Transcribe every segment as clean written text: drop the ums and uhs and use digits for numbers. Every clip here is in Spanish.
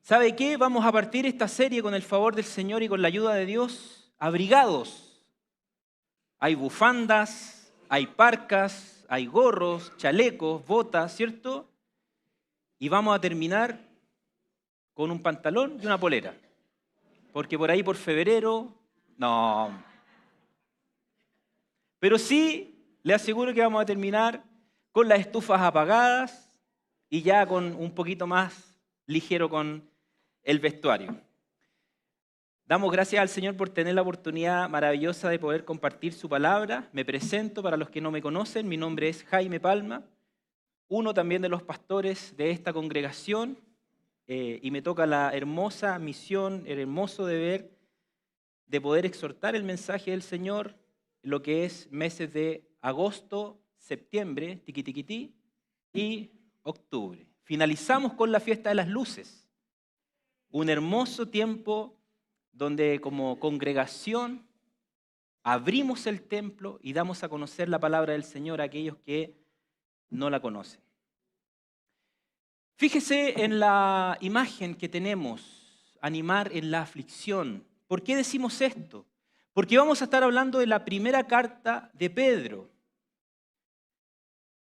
¿Sabe qué? Vamos a partir esta serie con el favor del Señor y con la ayuda de Dios, abrigados. Hay bufandas, hay parcas, hay gorros, chalecos, botas, ¿cierto? Y vamos a terminar con un pantalón y una polera. Porque por ahí por febrero, no. Pero sí, le aseguro que vamos a terminar con las estufas apagadas y ya con un poquito más ligero con el vestuario. Damos gracias al Señor por tener la oportunidad maravillosa de poder compartir su palabra. Me presento para los que no me conocen. Mi nombre es Jaime Palma, uno también de los pastores de esta congregación, y me toca la hermosa misión, el hermoso deber de poder exhortar el mensaje del Señor, lo que es meses de agosto, septiembre, tiquitiquití, y octubre. Finalizamos con la fiesta de las luces. Un hermoso tiempo donde como congregación abrimos el templo y damos a conocer la palabra del Señor a aquellos que no la conocen. Fíjese en la imagen que tenemos, animar en la aflicción. ¿Por qué decimos esto? Porque vamos a estar hablando de la primera carta de Pedro.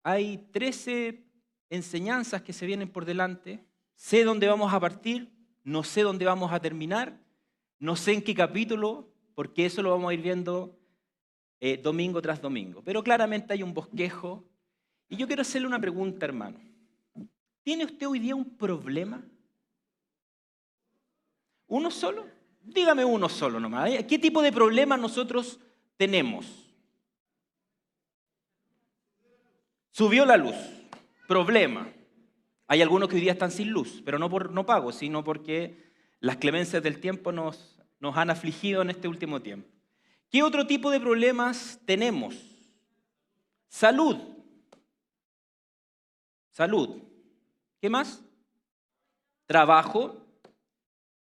Hay 13 enseñanzas que se vienen por delante. Sé dónde vamos a partir. No sé dónde vamos a terminar, no sé en qué capítulo, porque eso lo vamos a ir viendo domingo tras domingo. Pero claramente hay un bosquejo. Y yo quiero hacerle una pregunta, hermano. ¿Tiene usted hoy día un problema? ¿Uno solo? Dígame uno solo nomás. ¿Qué tipo de problema nosotros tenemos? Subió la luz. Problema. Hay algunos que hoy día están sin luz, pero no por no pago, sino porque las clemencias del tiempo nos han afligido en este último tiempo. ¿Qué otro tipo de problemas tenemos? Salud. Salud. ¿Qué más? Trabajo.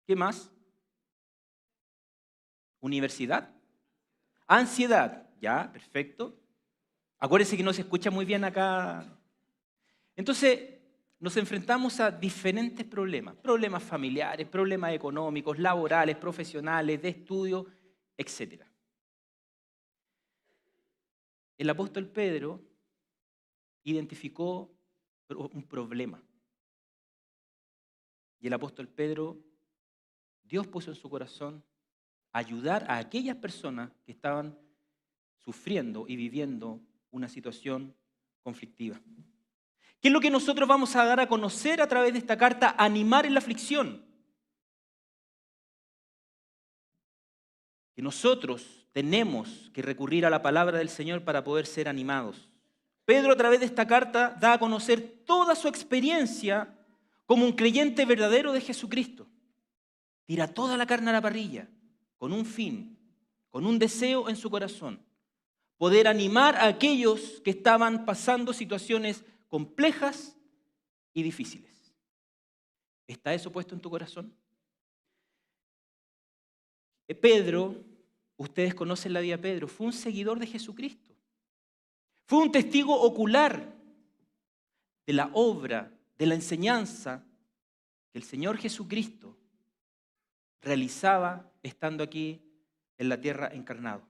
¿Qué más? Universidad. Ansiedad. Ya, perfecto. Acuérdense que no se escucha muy bien acá. Entonces, nos enfrentamos a diferentes problemas. Problemas familiares, problemas económicos, laborales, profesionales, de estudio, etc. El apóstol Pedro identificó un problema. Y el apóstol Pedro, Dios puso en su corazón ayudar a aquellas personas que estaban sufriendo y viviendo una situación conflictiva. ¿Qué es lo que nosotros vamos a dar a conocer a través de esta carta? Animar en la aflicción. Que nosotros tenemos que recurrir a la palabra del Señor para poder ser animados. Pedro a través de esta carta da a conocer toda su experiencia como un creyente verdadero de Jesucristo. Tira toda la carne a la parrilla con un fin, con un deseo en su corazón. Poder animar a aquellos que estaban pasando situaciones complejas y difíciles. ¿Está eso puesto en tu corazón? Pedro, ustedes conocen la vida de Pedro, fue un seguidor de Jesucristo. Fue un testigo ocular de la obra, de la enseñanza que el Señor Jesucristo realizaba estando aquí en la tierra encarnado.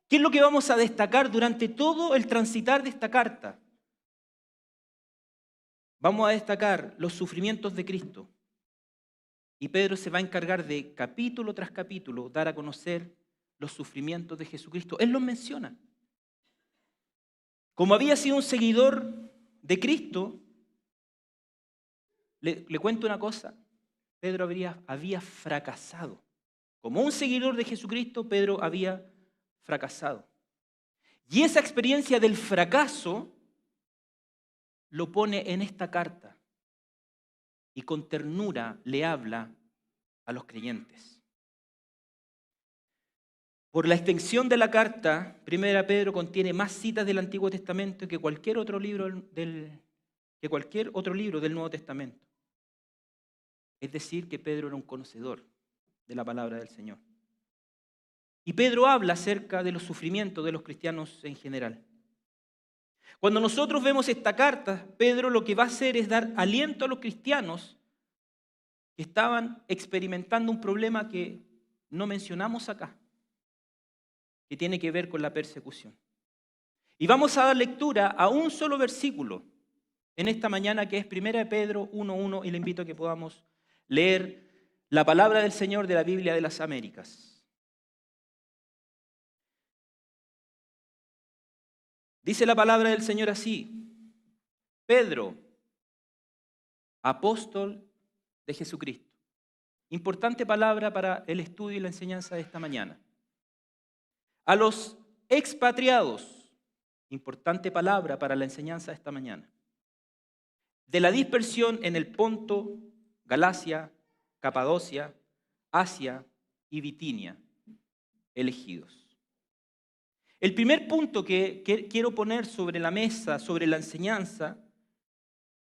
¿Qué es lo que vamos a destacar durante todo el transitar de esta carta? Vamos a destacar los sufrimientos de Cristo. Y Pedro se va a encargar de capítulo tras capítulo dar a conocer los sufrimientos de Jesucristo. Él los menciona. Como había sido un seguidor de Cristo, le cuento una cosa, Pedro había fracasado. Como un seguidor de Jesucristo, Pedro había fracasado. Y esa experiencia del fracaso lo pone en esta carta y con ternura le habla a los creyentes. Por la extensión de la carta, 1 Pedro contiene más citas del Antiguo Testamento que cualquier otro libro del Nuevo Testamento. Es decir, que Pedro era un conocedor de la palabra del Señor. Y Pedro habla acerca de los sufrimientos de los cristianos en general. Cuando nosotros vemos esta carta, Pedro lo que va a hacer es dar aliento a los cristianos que estaban experimentando un problema que no mencionamos acá, que tiene que ver con la persecución. Y vamos a dar lectura a un solo versículo en esta mañana, que es 1 Pedro 1:1, y le invito a que podamos leer la palabra del Señor de la Biblia de las Américas. Dice la palabra del Señor así: Pedro, apóstol de Jesucristo. Importante palabra para el estudio y la enseñanza de esta mañana. A los expatriados, importante palabra para la enseñanza de esta mañana, de la dispersión en el Ponto, Galacia, Capadocia, Asia y Bitinia, elegidos. El primer punto que quiero poner sobre la mesa, sobre la enseñanza,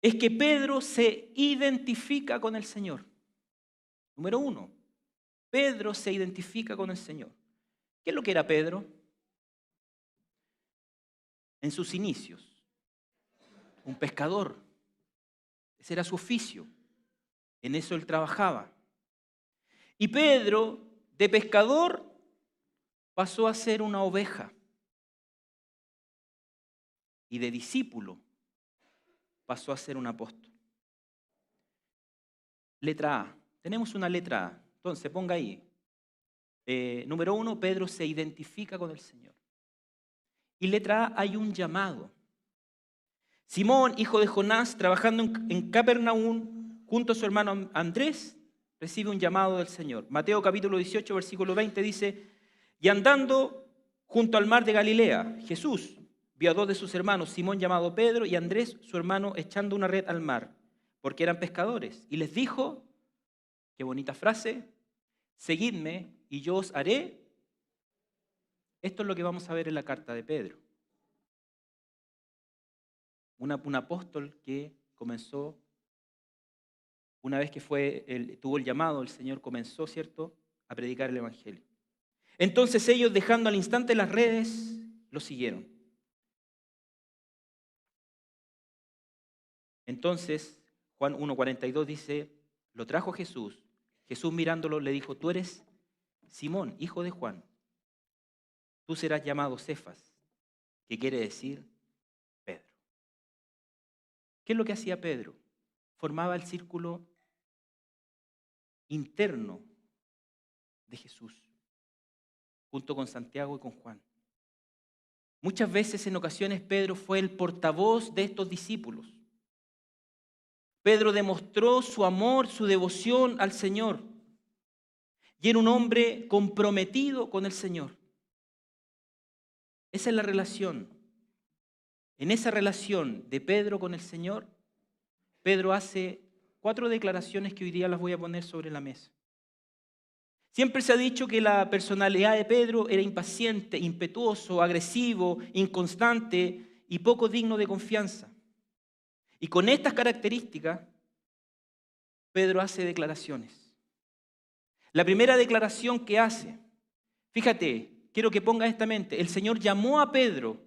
es que Pedro se identifica con el Señor. Número 1, Pedro se identifica con el Señor. ¿Qué es lo que era Pedro? En sus inicios, un pescador. Ese era su oficio. En eso él trabajaba. Y Pedro, de pescador, pasó a ser una oveja. Y de discípulo pasó a ser un apóstol. Letra A. Tenemos una letra A. Entonces, ponga ahí. Número 1, Pedro se identifica con el Señor. Y letra A, hay un llamado. Simón, hijo de Jonás, trabajando en Capernaum, junto a su hermano Andrés, recibe un llamado del Señor. Mateo capítulo 18, versículo 20 dice: y andando junto al mar de Galilea, Jesús vio a dos de sus hermanos, Simón llamado Pedro y Andrés su hermano, echando una red al mar, porque eran pescadores. Y les dijo, qué bonita frase, seguidme y yo os haré. Esto es lo que vamos a ver en la carta de Pedro. Un apóstol que comenzó, una vez que tuvo el llamado, el Señor comenzó, ¿cierto?, a predicar el Evangelio. Entonces ellos, dejando al instante las redes, lo siguieron. Entonces, Juan 1:42 dice, lo trajo Jesús. Jesús mirándolo le dijo, tú eres Simón, hijo de Juan. Tú serás llamado Cefas, que quiere decir Pedro. ¿Qué es lo que hacía Pedro? Formaba el círculo interno de Jesús, junto con Santiago y con Juan. Muchas veces, en ocasiones, Pedro fue el portavoz de estos discípulos. Pedro demostró su amor, su devoción al Señor. Y era un hombre comprometido con el Señor. Esa es la relación. En esa relación de Pedro con el Señor, Pedro hace 4 declaraciones que hoy día las voy a poner sobre la mesa. Siempre se ha dicho que la personalidad de Pedro era impaciente, impetuoso, agresivo, inconstante y poco digno de confianza. Y con estas características, Pedro hace declaraciones. La primera declaración que hace, fíjate, quiero que pongas esta mente, el Señor llamó a Pedro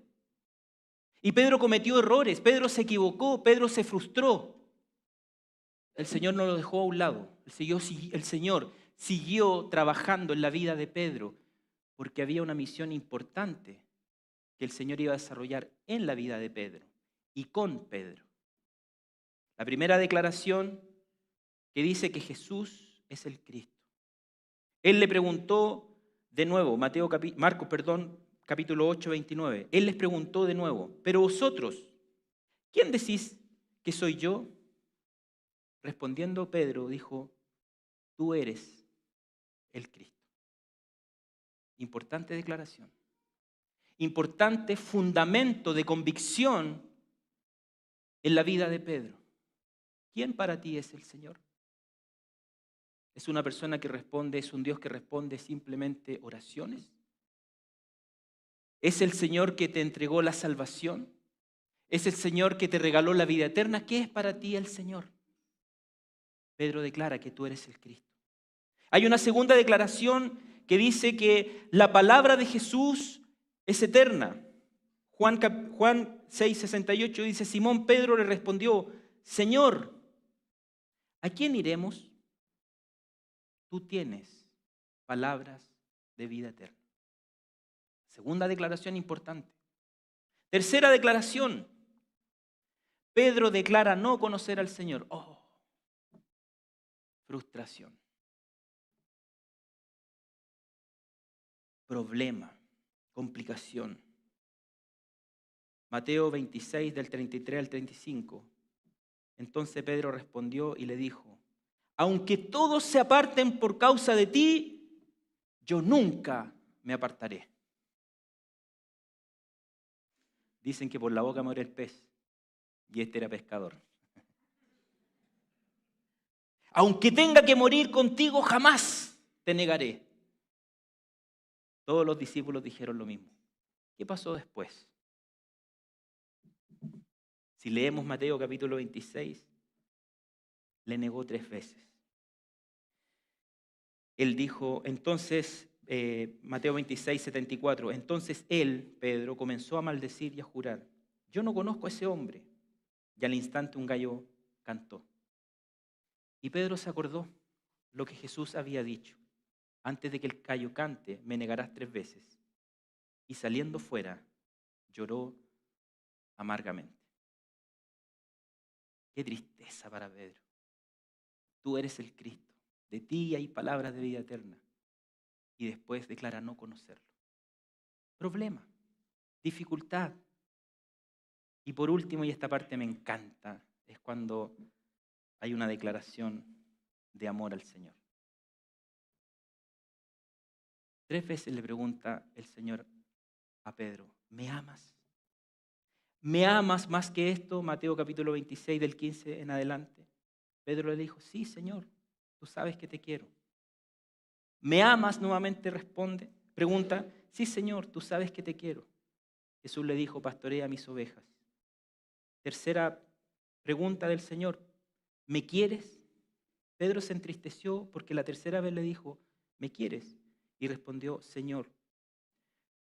y Pedro cometió errores, Pedro se equivocó, Pedro se frustró. El Señor no lo dejó a un lado, el Señor siguió trabajando en la vida de Pedro porque había una misión importante que el Señor iba a desarrollar en la vida de Pedro y con Pedro. La primera declaración que dice que Jesús es el Cristo. Él le preguntó de nuevo, Marcos, capítulo 8, 29. Él les preguntó de nuevo, pero vosotros, ¿quién decís que soy yo? Respondiendo Pedro dijo, tú eres el Cristo. Importante declaración. Importante fundamento de convicción en la vida de Pedro. ¿Quién para ti es el Señor? ¿Es una persona que responde, es un Dios que responde simplemente oraciones? ¿Es el Señor que te entregó la salvación? ¿Es el Señor que te regaló la vida eterna? ¿Qué es para ti el Señor? Pedro declara que tú eres el Cristo. Hay una segunda declaración que dice que la palabra de Jesús es eterna. Juan 6:68 dice, Simón Pedro le respondió, Señor, ¿a quién iremos? tú tienes palabras de vida eterna. Segunda declaración importante. Tercera declaración. Pedro declara no conocer al Señor. Oh, frustración. Problema, complicación. Mateo 26, del 33 al 35. Entonces Pedro respondió y le dijo: aunque todos se aparten por causa de ti, yo nunca me apartaré. Dicen que por la boca muere el pez, y este era pescador. Aunque tenga que morir contigo, jamás te negaré. Todos los discípulos dijeron lo mismo. ¿Qué pasó después? Si leemos Mateo capítulo 26, le negó 3 veces. Él dijo, entonces, Mateo 26, 74, entonces él, Pedro, comenzó a maldecir y a jurar: yo no conozco a ese hombre. Y al instante un gallo cantó. Y Pedro se acordó lo que Jesús había dicho: antes de que el gallo cante, me negarás 3 veces. Y saliendo fuera, lloró amargamente. Qué tristeza para Pedro. Tú eres el Cristo. De ti hay palabras de vida eterna. Y después declara no conocerlo. Problema, dificultad. Y por último, y esta parte me encanta, es cuando hay una declaración de amor al Señor. 3 veces le pregunta el Señor a Pedro: ¿me amas? ¿Me amas más que esto? Mateo capítulo 26, del 15 en adelante. Pedro le dijo: sí, Señor, tú sabes que te quiero. ¿Me amas? Nuevamente pregunta: sí, Señor, tú sabes que te quiero. Jesús le dijo: pastorea mis ovejas. Tercera pregunta del Señor: ¿me quieres? Pedro se entristeció porque la tercera vez le dijo: ¿me quieres? Y respondió: Señor,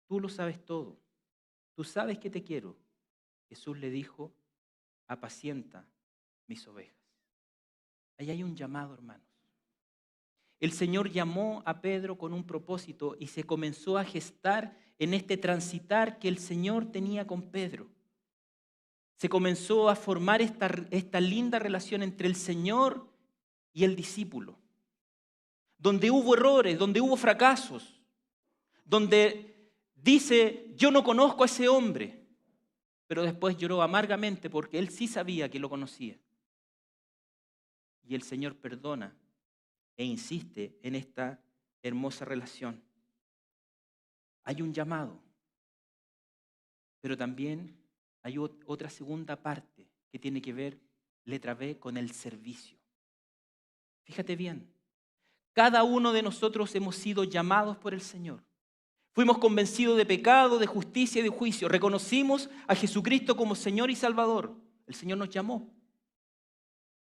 tú lo sabes todo. Tú sabes que te quiero. Jesús le dijo: apacienta mis ovejas. Ahí hay un llamado, hermanos. El Señor llamó a Pedro con un propósito y se comenzó a gestar en este transitar que el Señor tenía con Pedro. Se comenzó a formar esta linda relación entre el Señor y el discípulo, donde hubo errores, donde hubo fracasos, donde dice: yo no conozco a ese hombre, pero después lloró amargamente porque él sí sabía que lo conocía. Y el Señor perdona e insiste en esta hermosa relación. Hay un llamado, pero también hay otra segunda parte que tiene que ver, letra B, con el servicio. Fíjate bien, cada uno de nosotros hemos sido llamados por el Señor. Fuimos convencidos de pecado, de justicia y de juicio. Reconocimos a Jesucristo como Señor y Salvador. El Señor nos llamó.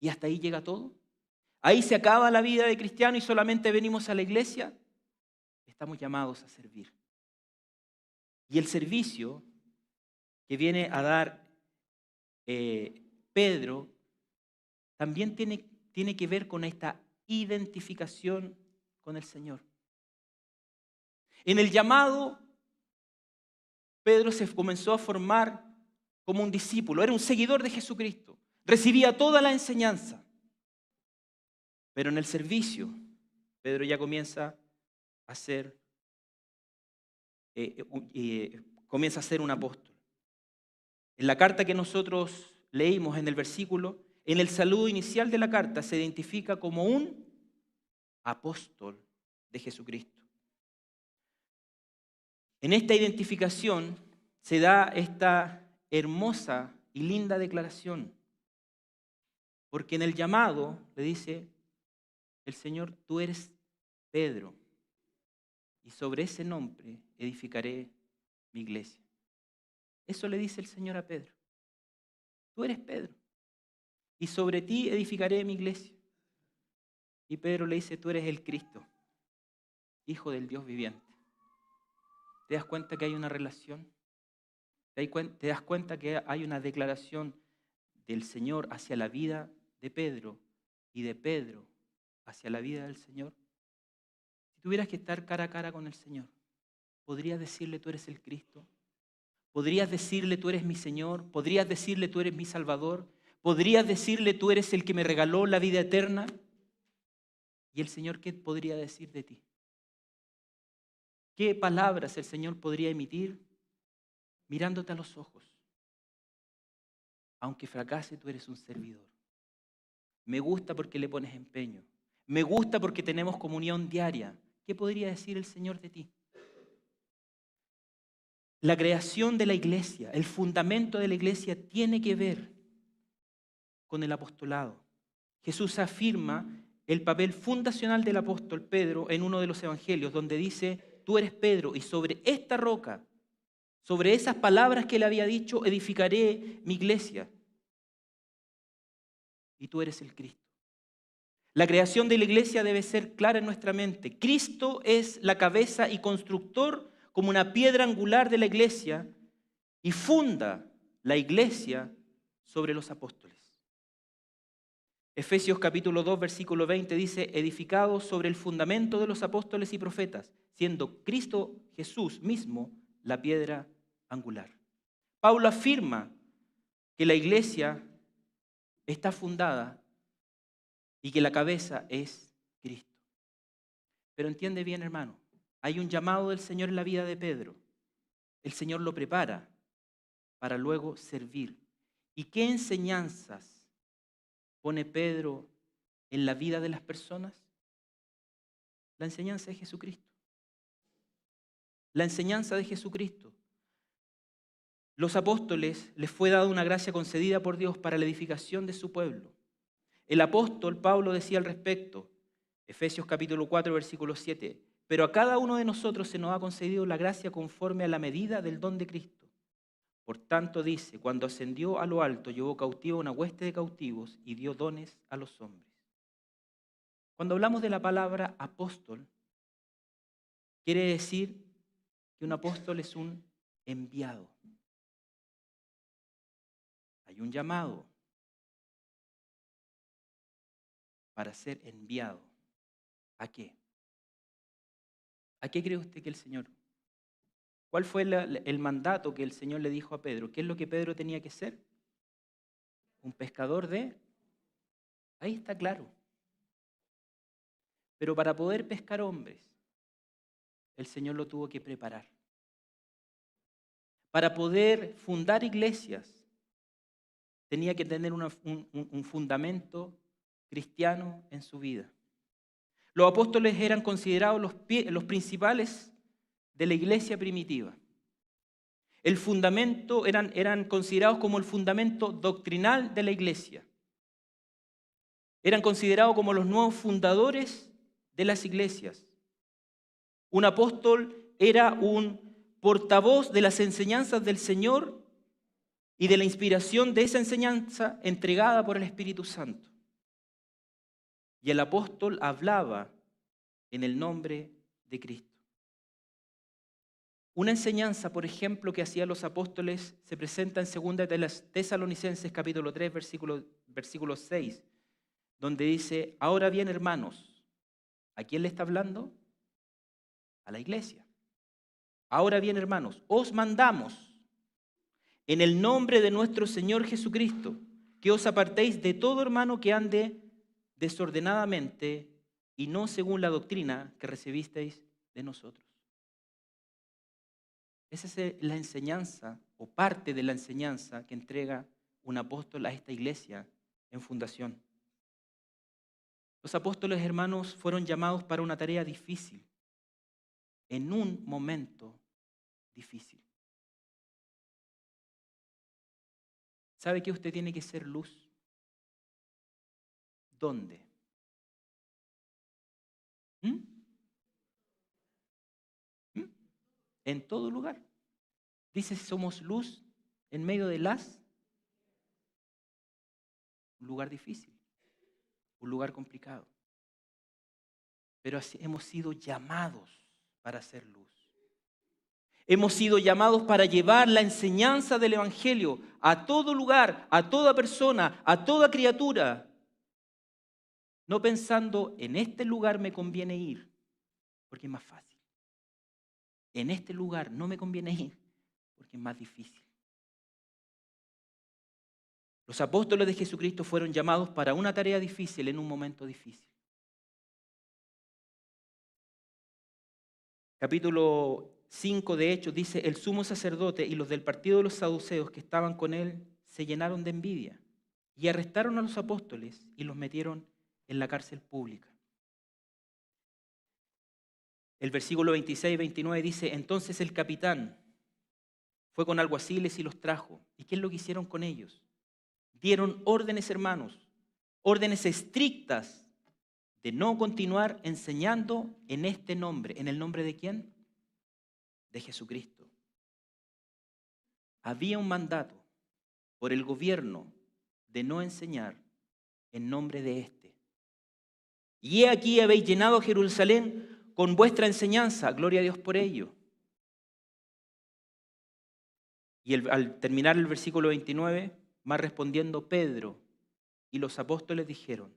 ¿Y hasta ahí llega todo? ¿Ahí se acaba la vida de cristiano y solamente venimos a la iglesia? Estamos llamados a servir. Y el servicio que viene a dar Pedro también tiene que ver con esta identificación con el Señor. En el llamado, Pedro se comenzó a formar como un discípulo, era un seguidor de Jesucristo, recibía toda la enseñanza. Pero en el servicio, Pedro ya comienza a ser un apóstol. En la carta que nosotros leímos en el versículo, en el saludo inicial de la carta se identifica como un apóstol de Jesucristo. En esta identificación se da esta hermosa y linda declaración, porque en el llamado le dice el Señor: tú eres Pedro, y sobre ese nombre edificaré mi iglesia. Eso le dice el Señor a Pedro: tú eres Pedro, y sobre ti edificaré mi iglesia. Y Pedro le dice: tú eres el Cristo, Hijo del Dios viviente. ¿Te das cuenta que hay una relación? ¿Te das cuenta que hay una declaración del Señor hacia la vida de Pedro y de Pedro hacia la vida del Señor? Si tuvieras que estar cara a cara con el Señor, ¿podrías decirle tú eres el Cristo? ¿Podrías decirle tú eres mi Señor? ¿Podrías decirle tú eres mi Salvador? ¿Podrías decirle tú eres el que me regaló la vida eterna? ¿Y el Señor qué podría decir de ti? ¿Qué palabras el Señor podría emitir mirándote a los ojos? Aunque fracase, tú eres un servidor. Me gusta porque le pones empeño. Me gusta porque tenemos comunión diaria. ¿Qué podría decir el Señor de ti? La creación de la iglesia, el fundamento de la iglesia tiene que ver con el apostolado. Jesús afirma el papel fundacional del apóstol Pedro en uno de los evangelios, donde dice, tú eres Pedro y sobre esta roca, sobre esas palabras que él había dicho, edificaré mi iglesia. Y tú eres el Cristo. La creación de la iglesia debe ser clara en nuestra mente. Cristo es la cabeza y constructor como una piedra angular de la iglesia y funda la iglesia sobre los apóstoles. Efesios capítulo 2, versículo 20 dice, edificados sobre el fundamento de los apóstoles y profetas, siendo Cristo Jesús mismo la piedra angular. Pablo afirma que la iglesia está fundada y que la cabeza es Cristo. Pero entiende bien, hermano, hay un llamado del Señor en la vida de Pedro. El Señor lo prepara para luego servir. ¿Y qué enseñanzas pone Pedro en la vida de las personas? La enseñanza de Jesucristo. La enseñanza de Jesucristo. Los apóstoles les fue dada una gracia concedida por Dios para la edificación de su pueblo. El apóstol Pablo decía al respecto, Efesios capítulo 4, versículo 7, pero a cada uno de nosotros se nos ha concedido la gracia conforme a la medida del don de Cristo. Por tanto dice, cuando ascendió a lo alto, llevó cautivo una hueste de cautivos y dio dones a los hombres. Cuando hablamos de la palabra apóstol, quiere decir que un apóstol es un enviado. Hay un llamado para ser enviado. ¿A qué? ¿A qué cree usted que el Señor? ¿Cuál fue el mandato que el Señor le dijo a Pedro? ¿Qué es lo que Pedro tenía que ser? Un pescador de... Ahí está claro. Pero para poder pescar hombres, el Señor lo tuvo que preparar. Para poder fundar iglesias, tenía que tener un fundamento cristiano en su vida. Los apóstoles eran considerados los principales de la iglesia primitiva. El fundamento eran considerados como el fundamento doctrinal de la iglesia. Eran considerados como los nuevos fundadores de las iglesias. Un apóstol era un portavoz de las enseñanzas del Señor y de la inspiración de esa enseñanza entregada por el Espíritu Santo. Y el apóstol hablaba en el nombre de Cristo. Una enseñanza, por ejemplo, que hacían los apóstoles se presenta en 2 Tesalonicenses capítulo 3, versículo 6, donde dice, ahora bien, hermanos, ¿a quién le está hablando? A la iglesia. Ahora bien, hermanos, os mandamos en el nombre de nuestro Señor Jesucristo que os apartéis de todo hermano que ande desordenadamente y no según la doctrina que recibisteis de nosotros. Esa es la enseñanza o parte de la enseñanza que entrega un apóstol a esta iglesia en fundación. Los apóstoles, hermanos, fueron llamados para una tarea difícil, en un momento difícil. ¿Sabe que usted tiene que ser luz? ¿Dónde? En todo lugar. Dice, somos luz en medio de un lugar difícil, un lugar complicado. Pero así hemos sido llamados para ser luz. Hemos sido llamados para llevar la enseñanza del Evangelio a todo lugar, a toda persona, a toda criatura. No pensando, en este lugar me conviene ir, porque es más fácil. En este lugar no me conviene ir porque es más difícil. Los apóstoles de Jesucristo fueron llamados para una tarea difícil en un momento difícil. Capítulo 5 de Hechos dice: el sumo sacerdote y los del partido de los saduceos que estaban con él se llenaron de envidia y arrestaron a los apóstoles y los metieron en la cárcel pública. El versículo 26 y 29 dice: entonces el capitán fue con alguaciles y los trajo. ¿Y qué es lo que hicieron con ellos? Dieron órdenes, hermanos, órdenes estrictas de no continuar enseñando en este nombre. ¿En el nombre de quién? De Jesucristo. Había un mandato por el gobierno de no enseñar en nombre de este. Y he aquí habéis llenado Jerusalén con vuestra enseñanza, gloria a Dios por ello. Y al terminar el versículo 29, más respondiendo Pedro y los apóstoles dijeron: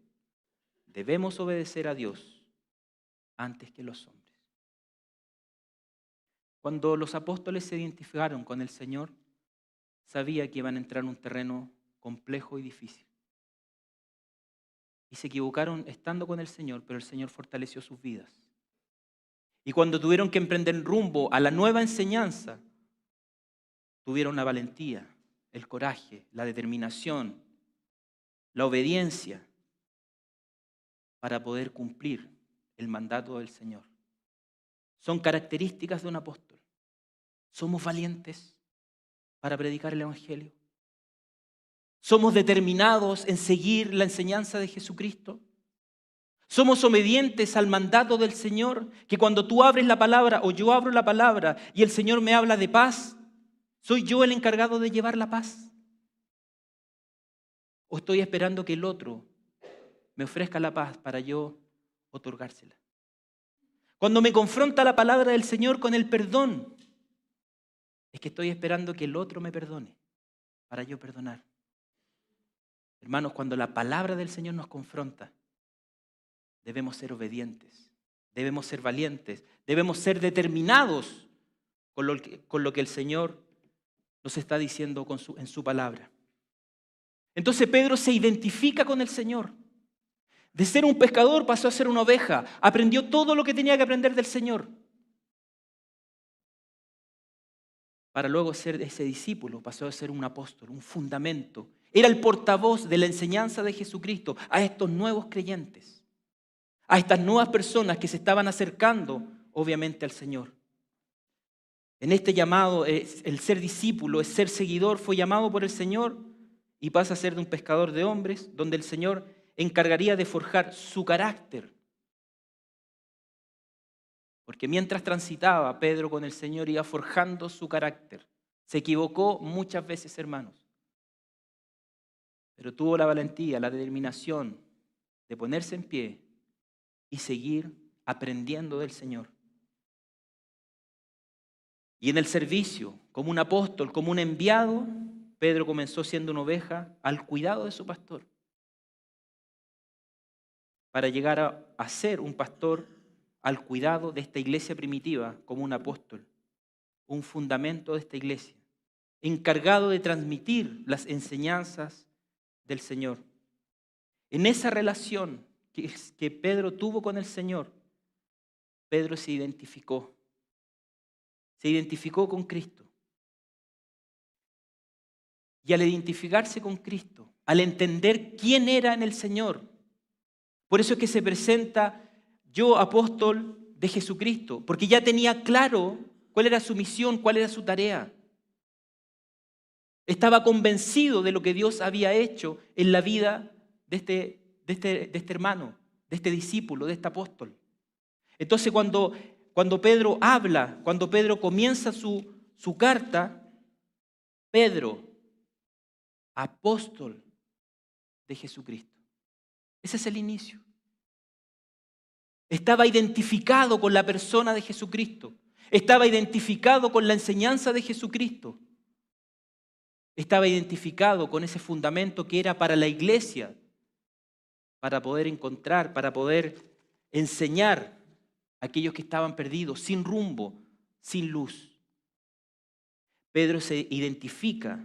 debemos obedecer a Dios antes que los hombres. Cuando los apóstoles se identificaron con el Señor, sabía que iban a entrar en un terreno complejo y difícil. Y se equivocaron estando con el Señor, pero el Señor fortaleció sus vidas. Y cuando tuvieron que emprender rumbo a la nueva enseñanza, tuvieron la valentía, el coraje, la determinación, la obediencia para poder cumplir el mandato del Señor. Son características de un apóstol. ¿Somos valientes para predicar el Evangelio? ¿Somos determinados en seguir la enseñanza de Jesucristo? ¿Somos obedientes al mandato del Señor? Que cuando tú abres la palabra o yo abro la palabra y el Señor me habla de paz, ¿soy yo el encargado de llevar la paz? ¿O estoy esperando que el otro me ofrezca la paz para yo otorgársela? Cuando me confronta la palabra del Señor con el perdón, es que estoy esperando que el otro me perdone para yo perdonar. Hermanos, cuando la palabra del Señor nos confronta, debemos ser obedientes, debemos ser valientes, debemos ser determinados con lo que el Señor nos está diciendo en su palabra. Entonces Pedro se identifica con el Señor. De ser un pescador pasó a ser una oveja. Aprendió todo lo que tenía que aprender del Señor. Para luego ser ese discípulo, pasó a ser un apóstol, un fundamento. Era el portavoz de la enseñanza de Jesucristo a estos nuevos creyentes, a estas nuevas personas que se estaban acercando, obviamente, al Señor. En este llamado, el ser discípulo, el ser seguidor, fue llamado por el Señor y pasa a ser de un pescador de hombres, donde el Señor encargaría de forjar su carácter. Porque mientras transitaba Pedro con el Señor, iba forjando su carácter. Se equivocó muchas veces, hermanos, pero tuvo la valentía, la determinación de ponerse en pie y seguir aprendiendo del Señor. Y en el servicio, como un apóstol, como un enviado, Pedro comenzó siendo una oveja al cuidado de su pastor, para llegar a ser un pastor al cuidado de esta iglesia primitiva como un apóstol, un fundamento de esta iglesia, encargado de transmitir las enseñanzas del Señor. En esa relación que Pedro tuvo con el Señor, Pedro se identificó con Cristo. Y al identificarse con Cristo, al entender quién era en el Señor, por eso es que se presenta: yo, apóstol de Jesucristo, porque ya tenía claro cuál era su misión, cuál era su tarea. Estaba convencido de lo que Dios había hecho en la vida de este hermano, de este discípulo, de este apóstol. Entonces cuando Pedro habla, cuando Pedro comienza su carta, Pedro, apóstol de Jesucristo. Ese es el inicio. Estaba identificado con la persona de Jesucristo. Estaba identificado con la enseñanza de Jesucristo. Estaba identificado con ese fundamento que era para la iglesia, para poder encontrar, para poder enseñar aquellos que estaban perdidos, sin rumbo, sin luz. Pedro se identifica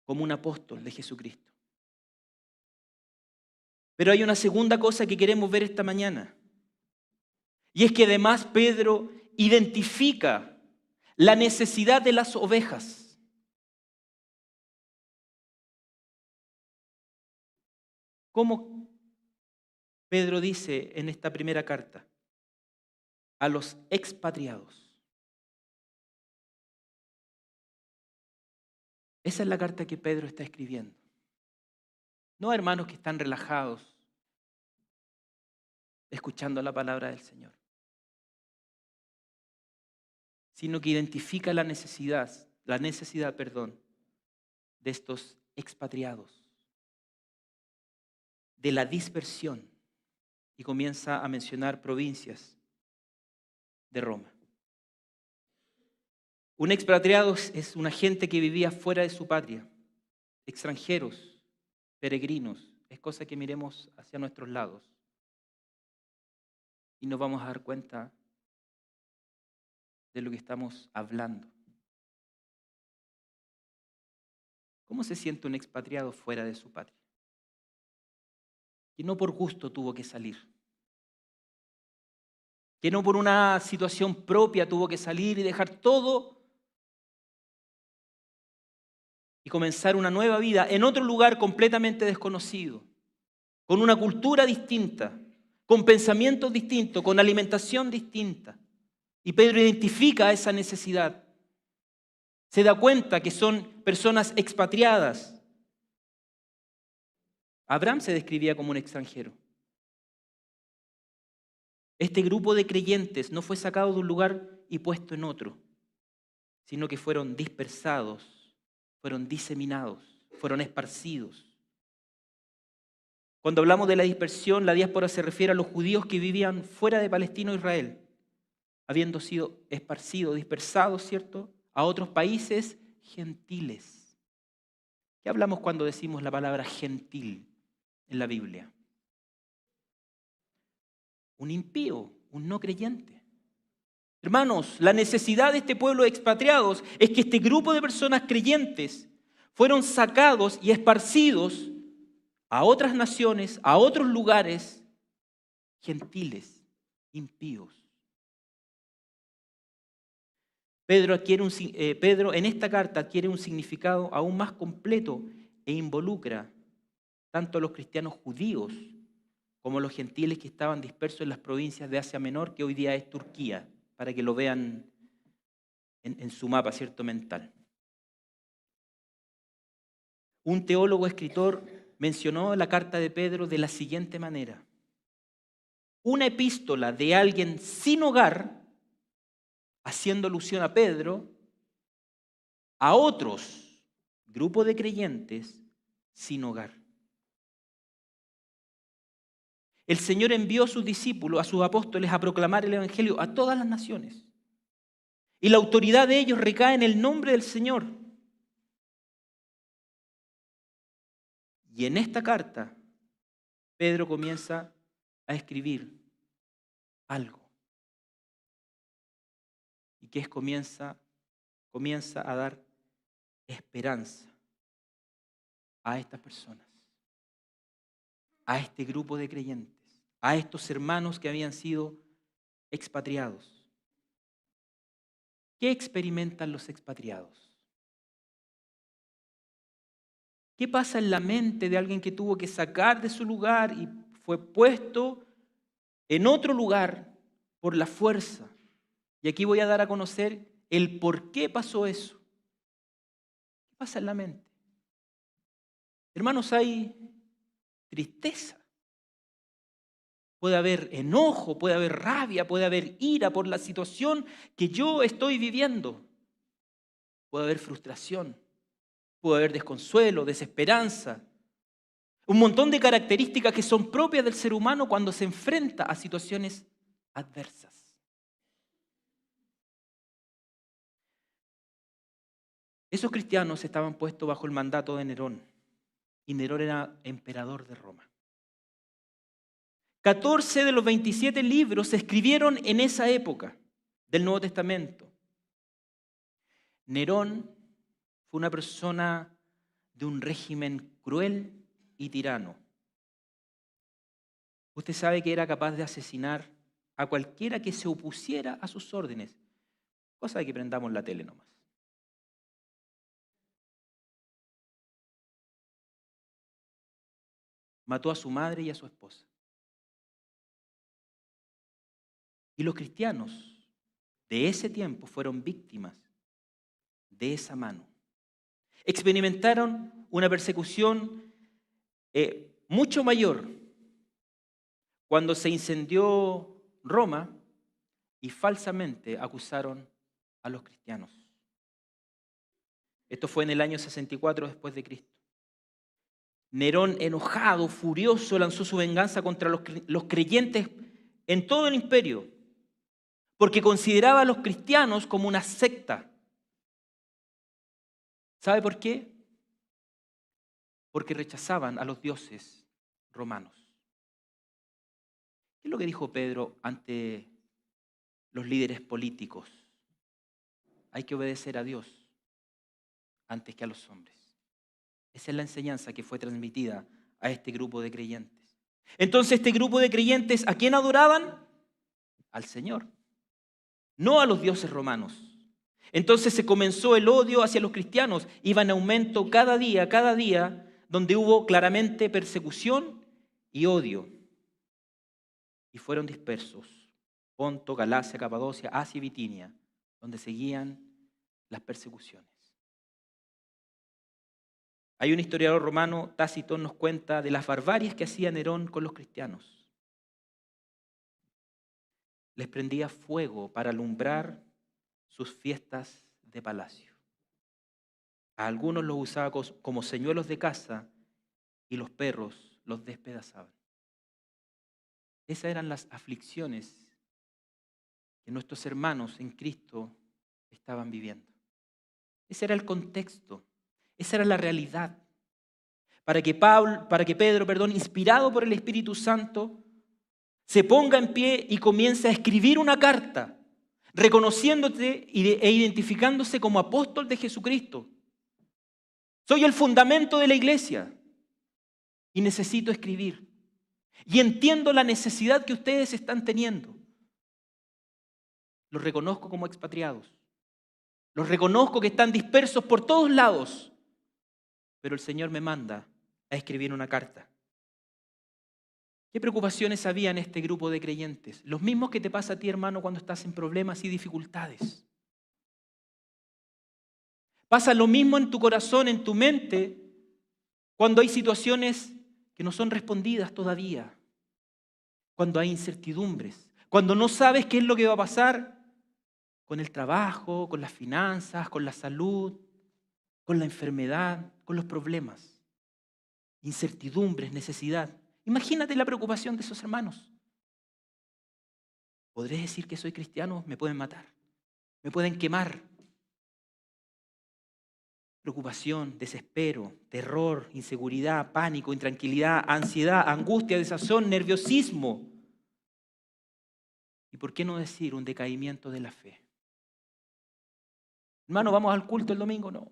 como un apóstol de Jesucristo. Pero hay una segunda cosa que queremos ver esta mañana. Y es que además Pedro identifica la necesidad de las ovejas. ¿Cómo Pedro dice en esta primera carta? A los expatriados. Esa es la carta que Pedro está escribiendo. No a hermanos que están relajados, escuchando la palabra del Señor, sino que identifica la necesidad, de estos expatriados, de la dispersión, y comienza a mencionar provincias de Roma. Un expatriado es una gente que vivía fuera de su patria, extranjeros, peregrinos. Es cosa que miremos hacia nuestros lados y nos vamos a dar cuenta de lo que estamos hablando. ¿Cómo se siente un expatriado fuera de su patria? Que no por gusto tuvo que salir, que no por una situación propia tuvo que salir y dejar todo y comenzar una nueva vida en otro lugar completamente desconocido, con una cultura distinta, con pensamientos distintos, con alimentación distinta. Y Pedro identifica esa necesidad. Se da cuenta que son personas expatriadas. Abraham se describía como un extranjero. Este grupo de creyentes no fue sacado de un lugar y puesto en otro, sino que fueron dispersados, fueron diseminados, fueron esparcidos. Cuando hablamos de la dispersión, la diáspora se refiere a los judíos que vivían fuera de Palestina o Israel, habiendo sido esparcidos, dispersados, ¿cierto?, a otros países gentiles. ¿Qué hablamos cuando decimos la palabra gentil en la Biblia? Un impío, un no creyente. Hermanos, la necesidad de este pueblo de expatriados es que este grupo de personas creyentes fueron sacados y esparcidos a otras naciones, a otros lugares gentiles, impíos. Pedro en esta carta adquiere un significado aún más completo e involucra tanto a los cristianos judíos como a los gentiles que estaban dispersos en las provincias de Asia Menor, que hoy día es Turquía, para que lo vean en su mapa, ¿cierto?, mental. Un teólogo escritor mencionó la carta de Pedro de la siguiente manera: una epístola de alguien sin hogar, haciendo alusión a Pedro, a otros grupos de creyentes sin hogar. El Señor envió a sus discípulos, a sus apóstoles, a proclamar el Evangelio a todas las naciones. Y la autoridad de ellos recae en el nombre del Señor. Y en esta carta, Pedro comienza a escribir algo. Y que comienza a dar esperanza a estas personas, a este grupo de creyentes, a estos hermanos que habían sido expatriados. ¿Qué experimentan los expatriados? ¿Qué pasa en la mente de alguien que tuvo que sacar de su lugar y fue puesto en otro lugar por la fuerza? Y aquí voy a dar a conocer el por qué pasó eso. ¿Qué pasa en la mente? Hermanos, hay tristeza. Puede haber enojo, puede haber rabia, puede haber ira por la situación que yo estoy viviendo. Puede haber frustración, puede haber desconsuelo, desesperanza. Un montón de características que son propias del ser humano cuando se enfrenta a situaciones adversas. Esos cristianos estaban puestos bajo el mandato de Nerón, y Nerón era emperador de Roma. 14 de los 27 libros se escribieron en esa época del Nuevo Testamento. Nerón fue una persona de un régimen cruel y tirano. Usted sabe que era capaz de asesinar a cualquiera que se opusiera a sus órdenes. Cosa de que prendamos la tele nomás. Mató a su madre y a su esposa. Y los cristianos de ese tiempo fueron víctimas de esa mano. Experimentaron una persecución mucho mayor cuando se incendió Roma y falsamente acusaron a los cristianos. Esto fue en el año 64 después de Cristo. Nerón, enojado, furioso, lanzó su venganza contra los creyentes en todo el imperio, porque consideraba a los cristianos como una secta. ¿Sabe por qué? Porque rechazaban a los dioses romanos. ¿Qué es lo que dijo Pedro ante los líderes políticos? Hay que obedecer a Dios antes que a los hombres. Esa es la enseñanza que fue transmitida a este grupo de creyentes. Entonces, este grupo de creyentes, ¿a quién adoraban? Al Señor, no a los dioses romanos. Entonces se comenzó el odio hacia los cristianos. Iba en aumento cada día, donde hubo claramente persecución y odio. Y fueron dispersos. Ponto, Galacia, Capadocia, Asia y Bitinia, donde seguían las persecuciones. Hay un historiador romano, Tácito, nos cuenta de las barbaries que hacía Nerón con los cristianos. Les prendía fuego para alumbrar sus fiestas de palacio. A algunos los usaba como señuelos de caza y los perros los despedazaban. Esas eran las aflicciones que nuestros hermanos en Cristo estaban viviendo. Ese era el contexto, esa era la realidad. Para que Pedro, inspirado por el Espíritu Santo, se ponga en pie y comience a escribir una carta, reconociéndose e identificándose como apóstol de Jesucristo. Soy el fundamento de la iglesia y necesito escribir. Y entiendo la necesidad que ustedes están teniendo. Los reconozco como expatriados. Los reconozco que están dispersos por todos lados. Pero el Señor me manda a escribir una carta. ¿Qué preocupaciones había en este grupo de creyentes? Los mismos que te pasa a ti, hermano, cuando estás en problemas y dificultades. Pasa lo mismo en tu corazón, en tu mente, cuando hay situaciones que no son respondidas todavía. Cuando hay incertidumbres. Cuando no sabes qué es lo que va a pasar con el trabajo, con las finanzas, con la salud, con la enfermedad, con los problemas. Incertidumbres, necesidad. Imagínate la preocupación de esos hermanos. ¿Podré decir que soy cristiano? Me pueden matar, me pueden quemar. Preocupación, desespero, terror, inseguridad, pánico, intranquilidad, ansiedad, angustia, desazón, nerviosismo. ¿Y por qué no decir un decaimiento de la fe? Hermano, ¿vamos al culto el domingo? No.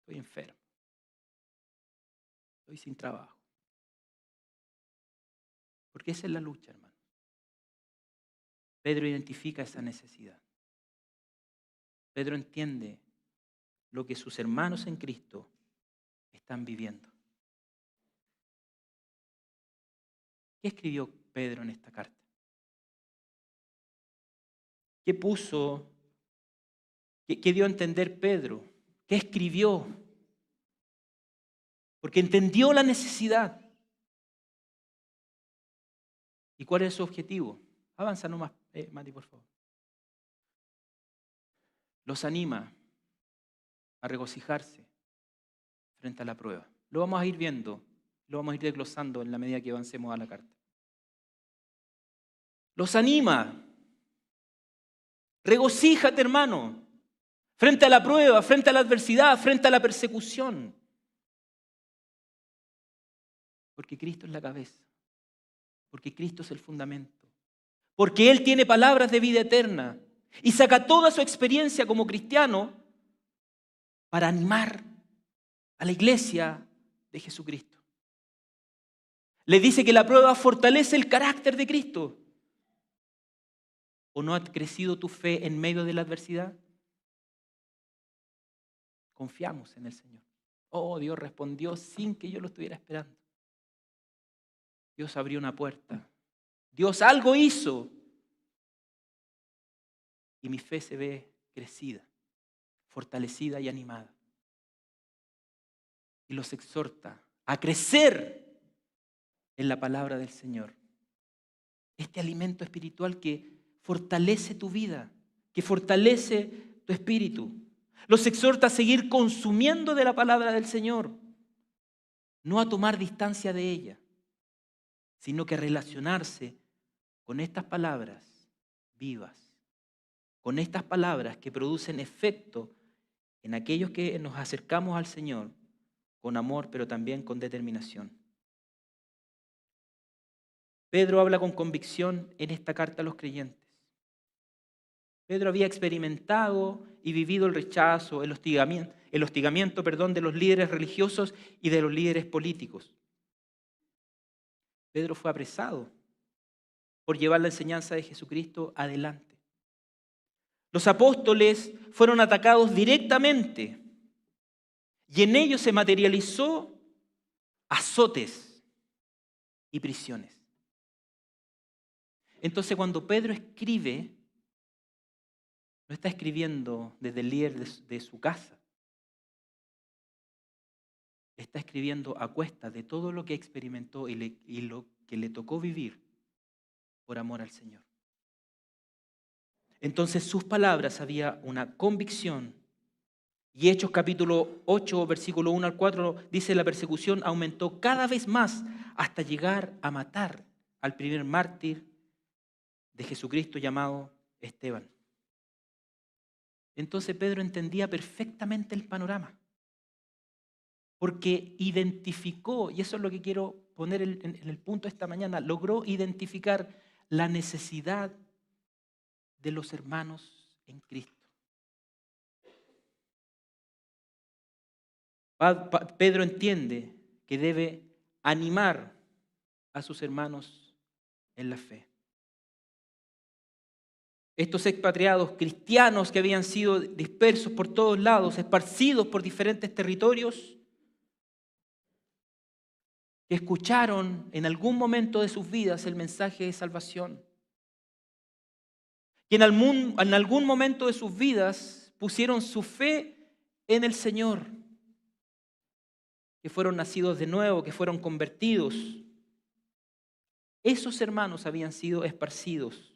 Estoy enfermo. Estoy sin trabajo. Porque esa es la lucha, hermano. Pedro identifica esa necesidad. Pedro entiende lo que sus hermanos en Cristo están viviendo. ¿Qué escribió Pedro en esta carta? ¿Qué puso? ¿Qué dio a entender Pedro? ¿Qué escribió? Porque entendió la necesidad. ¿Y cuál es su objetivo? Avanza nomás, Mati, por favor. Los anima a regocijarse frente a la prueba. Lo vamos a ir viendo, lo vamos a ir desglosando en la medida que avancemos a la carta. Los anima. Regocíjate, hermano, frente a la prueba, frente a la adversidad, frente a la persecución. Porque Cristo es la cabeza. Porque Cristo es el fundamento. Porque Él tiene palabras de vida eterna. Y saca toda su experiencia como cristiano para animar a la iglesia de Jesucristo. Le dice que la prueba fortalece el carácter de Cristo. ¿O no ha crecido tu fe en medio de la adversidad? Confiamos en el Señor. Oh, Dios respondió sin que yo lo estuviera esperando. Dios abrió una puerta. Dios algo hizo. Y mi fe se ve crecida, fortalecida y animada. Y los exhorta a crecer en la palabra del Señor. Este alimento espiritual que fortalece tu vida, que fortalece tu espíritu. Los exhorta a seguir consumiendo de la palabra del Señor, no a tomar distancia de ella, sino que a relacionarse con estas palabras vivas, con estas palabras que producen efecto en aquellos que nos acercamos al Señor con amor, pero también con determinación. Pedro habla con convicción en esta carta a los creyentes. Pedro había experimentado y vivido el rechazo, el hostigamiento de los líderes religiosos y de los líderes políticos. Pedro fue apresado por llevar la enseñanza de Jesucristo adelante. Los apóstoles fueron atacados directamente y en ellos se materializó azotes y prisiones. Entonces, cuando Pedro escribe, no está escribiendo desde el líder de su casa. Está escribiendo a cuesta de todo lo que experimentó y lo que le tocó vivir por amor al Señor. Entonces, sus palabras había una convicción. Y Hechos capítulo 8, versículo 1 al 4, dice: la persecución aumentó cada vez más hasta llegar a matar al primer mártir de Jesucristo llamado Esteban. Entonces Pedro entendía perfectamente el panorama, porque identificó, y eso es lo que quiero poner en el punto esta mañana, logró identificar la necesidad de los hermanos en Cristo. Pedro entiende que debe animar a sus hermanos en la fe. Estos expatriados cristianos que habían sido dispersos por todos lados, esparcidos por diferentes territorios, que escucharon en algún momento de sus vidas el mensaje de salvación, que en algún momento de sus vidas pusieron su fe en el Señor, que fueron nacidos de nuevo, que fueron convertidos. Esos hermanos habían sido esparcidos,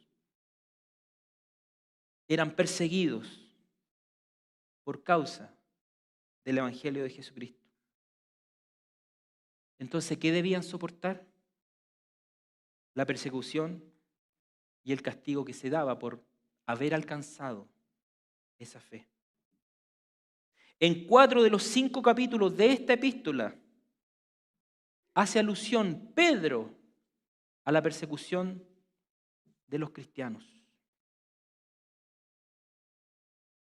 eran perseguidos por causa del Evangelio de Jesucristo. Entonces, ¿qué debían soportar? La persecución y el castigo que se daba por haber alcanzado esa fe. En 4 de los 5 capítulos de esta epístola hace alusión Pedro a la persecución de los cristianos.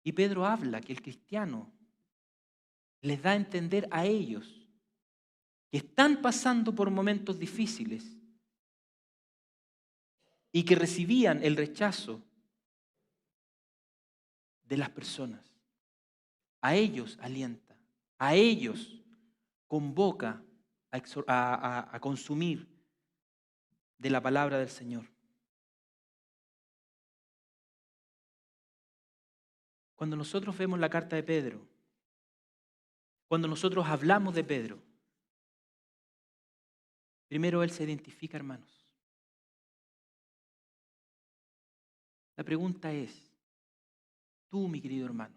Y Pedro habla que el cristiano les da a entender a ellos que están pasando por momentos difíciles y que recibían el rechazo de las personas. A ellos alienta, a ellos convoca a consumir de la palabra del Señor. Cuando nosotros vemos la carta de Pedro, cuando nosotros hablamos de Pedro, primero él se identifica, hermanos. La pregunta es, tú, mi querido hermano,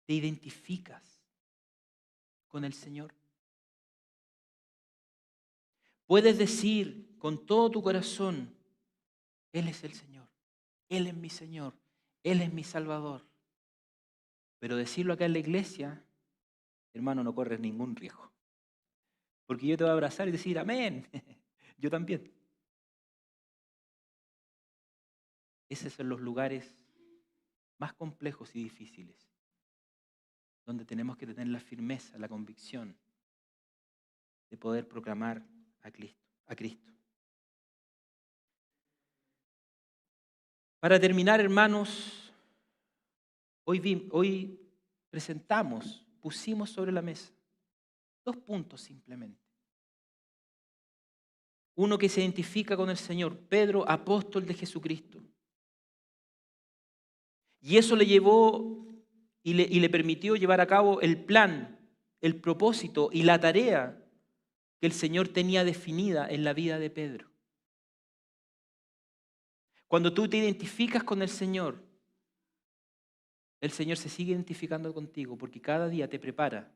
¿te identificas con el Señor? Puedes decir con todo tu corazón, Él es el Señor, Él es mi Señor, Él es mi Salvador. Pero decirlo acá en la iglesia, hermano, no corres ningún riesgo. Porque yo te voy a abrazar y decir, amén, yo también. Esos son los lugares más complejos y difíciles, donde tenemos que tener la firmeza, la convicción de poder proclamar a Cristo. Para terminar, hermanos, hoy pusimos sobre la mesa 2 puntos simplemente. Uno que se identifica con el Señor, Pedro, apóstol de Jesucristo. Y eso le llevó y le permitió llevar a cabo el plan, el propósito y la tarea que el Señor tenía definida en la vida de Pedro. Cuando tú te identificas con el Señor se sigue identificando contigo porque cada día te prepara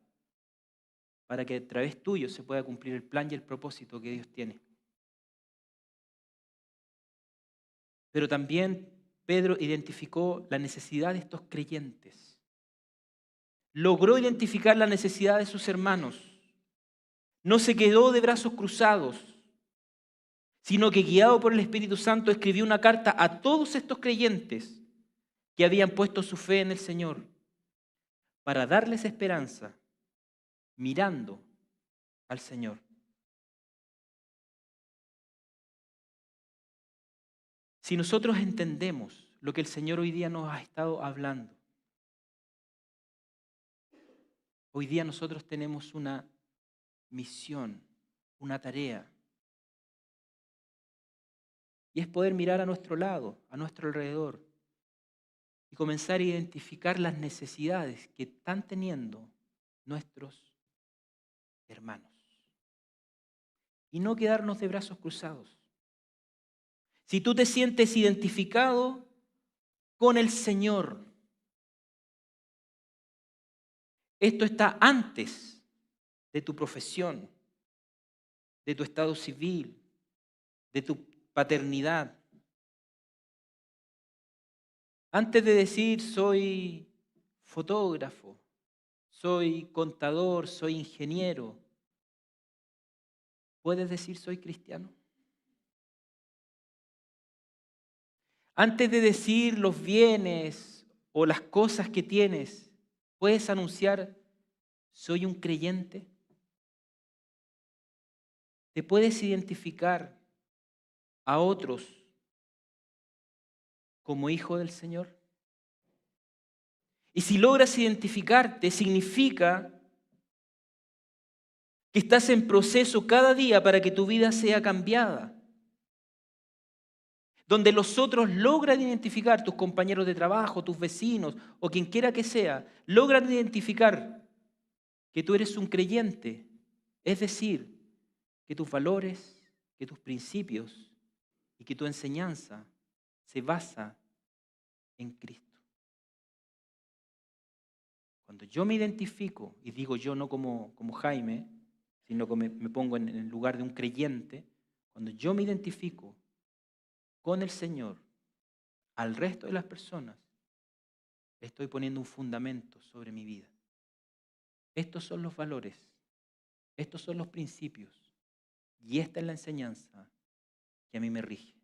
para que a través tuyo se pueda cumplir el plan y el propósito que Dios tiene. Pero también Pedro identificó la necesidad de estos creyentes. Logró identificar la necesidad de sus hermanos. No se quedó de brazos cruzados, sino que guiado por el Espíritu Santo escribió una carta a todos estos creyentes que habían puesto su fe en el Señor para darles esperanza mirando al Señor. Si nosotros entendemos lo que el Señor hoy día nos ha estado hablando, hoy día nosotros tenemos una misión, una tarea, y es poder mirar a nuestro lado, a nuestro alrededor, y comenzar a identificar las necesidades que están teniendo nuestros hermanos. Y no quedarnos de brazos cruzados. Si tú te sientes identificado con el Señor, esto está antes de tu profesión, de tu estado civil, de tu paternidad. Antes de decir soy fotógrafo, soy contador, soy ingeniero, ¿puedes decir soy cristiano? Antes de decir los bienes o las cosas que tienes, ¿puedes anunciar soy un creyente? ¿Te puedes identificar a otros como hijo del Señor? Y si logras identificarte, significa que estás en proceso cada día para que tu vida sea cambiada. Donde los otros logran identificar, tus compañeros de trabajo, tus vecinos o quien quiera que sea, logran identificar que tú eres un creyente. Es decir, que tus valores, que tus principios y que tu enseñanza se basa en Cristo. Cuando yo me identifico, y digo yo no como Jaime, sino que me pongo en el lugar de un creyente, cuando yo me identifico con el Señor, al resto de las personas, estoy poniendo un fundamento sobre mi vida. Estos son los valores, estos son los principios, y esta es la enseñanza que a mí me rige.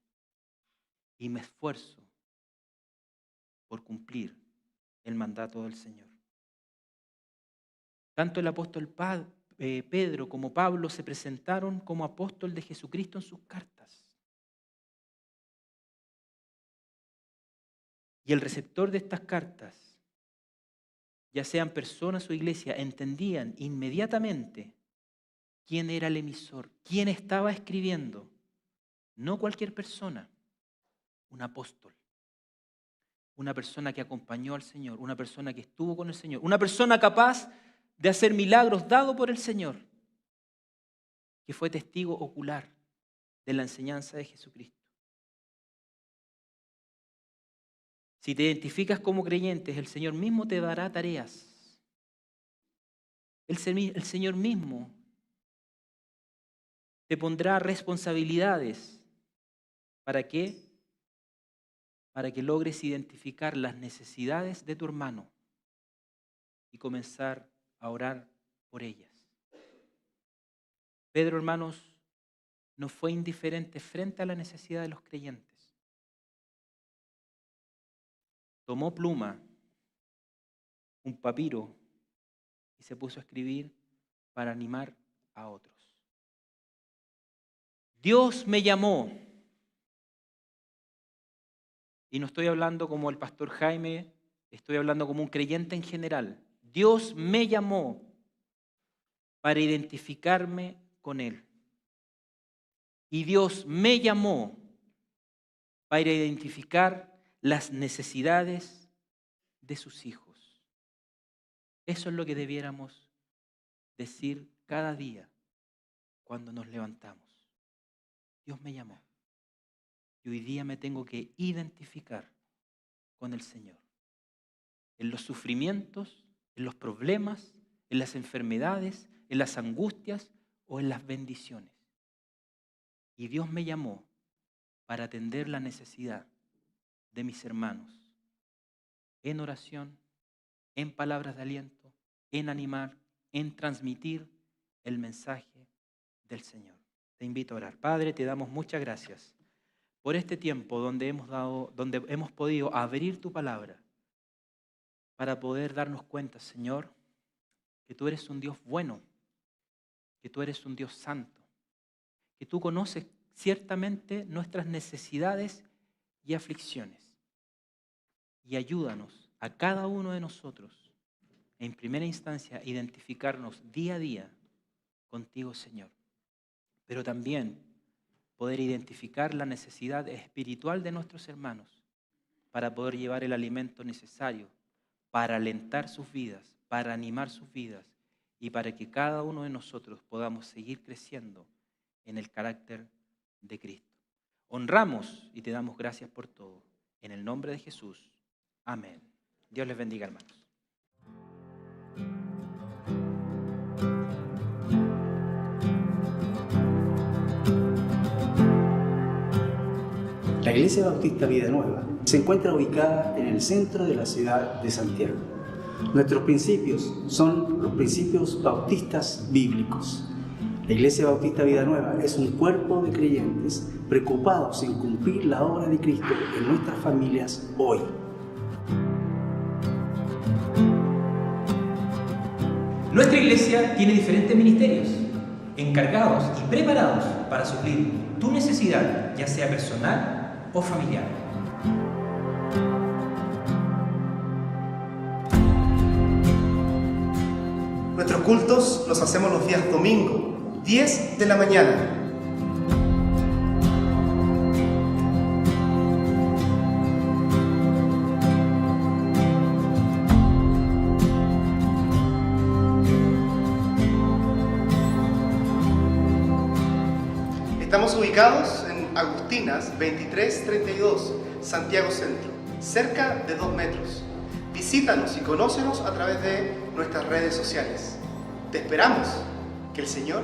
Y me esfuerzo por cumplir el mandato del Señor. Tanto el apóstol Pedro como Pablo se presentaron como apóstol de Jesucristo en sus cartas. Y el receptor de estas cartas, ya sean personas o iglesia, entendían inmediatamente quién era el emisor, quién estaba escribiendo. No cualquier persona, un apóstol, una persona que acompañó al Señor, una persona que estuvo con el Señor, una persona capaz de hacer milagros dado por el Señor, que fue testigo ocular de la enseñanza de Jesucristo. Si te identificas como creyentes, el Señor mismo te dará tareas. El Señor mismo te pondrá responsabilidades. ¿Para qué? Para que logres identificar las necesidades de tu hermano y comenzar a orar por ellas. Pedro, hermanos, no fue indiferente frente a la necesidad de los creyentes. Tomó pluma, un papiro, y se puso a escribir para animar a otros. Dios me llamó, y no estoy hablando como el pastor Jaime, estoy hablando como un creyente en general. Dios me llamó para identificarme con Él. Y Dios me llamó para identificar las necesidades de sus hijos. Eso es lo que debiéramos decir cada día cuando nos levantamos. Dios me llamó. Y hoy día me tengo que identificar con el Señor. En los sufrimientos, en los problemas, en las enfermedades, en las angustias o en las bendiciones. Y Dios me llamó para atender la necesidad de mis hermanos en oración, en palabras de aliento, en animar, en transmitir el mensaje del Señor. Te invito a orar. Padre, te damos muchas gracias por este tiempo donde hemos podido abrir tu palabra para poder darnos cuenta, Señor, que tú eres un Dios bueno, que tú eres un Dios santo, que tú conoces ciertamente nuestras necesidades y aflicciones. Y ayúdanos a cada uno de nosotros, en primera instancia, a identificarnos día a día contigo, Señor. Pero también poder identificar la necesidad espiritual de nuestros hermanos para poder llevar el alimento necesario para alentar sus vidas, para animar sus vidas y para que cada uno de nosotros podamos seguir creciendo en el carácter de Cristo. Honramos y te damos gracias por todo. En el nombre de Jesús. Amén. Dios les bendiga, hermanos. La Iglesia Bautista Vida Nueva se encuentra ubicada en el centro de la ciudad de Santiago. Nuestros principios son los principios bautistas bíblicos. La Iglesia Bautista Vida Nueva es un cuerpo de creyentes preocupados en cumplir la obra de Cristo en nuestras familias hoy. Nuestra iglesia tiene diferentes ministerios, encargados y preparados para suplir tu necesidad, ya sea personal o familiar. Nuestros cultos los hacemos los días domingo, 10 de la mañana. Estamos ubicados en Agustinas 2332, Santiago Centro, cerca de 2 metros. Visítanos y conócenos a través de nuestras redes sociales. Te esperamos. Que el Señor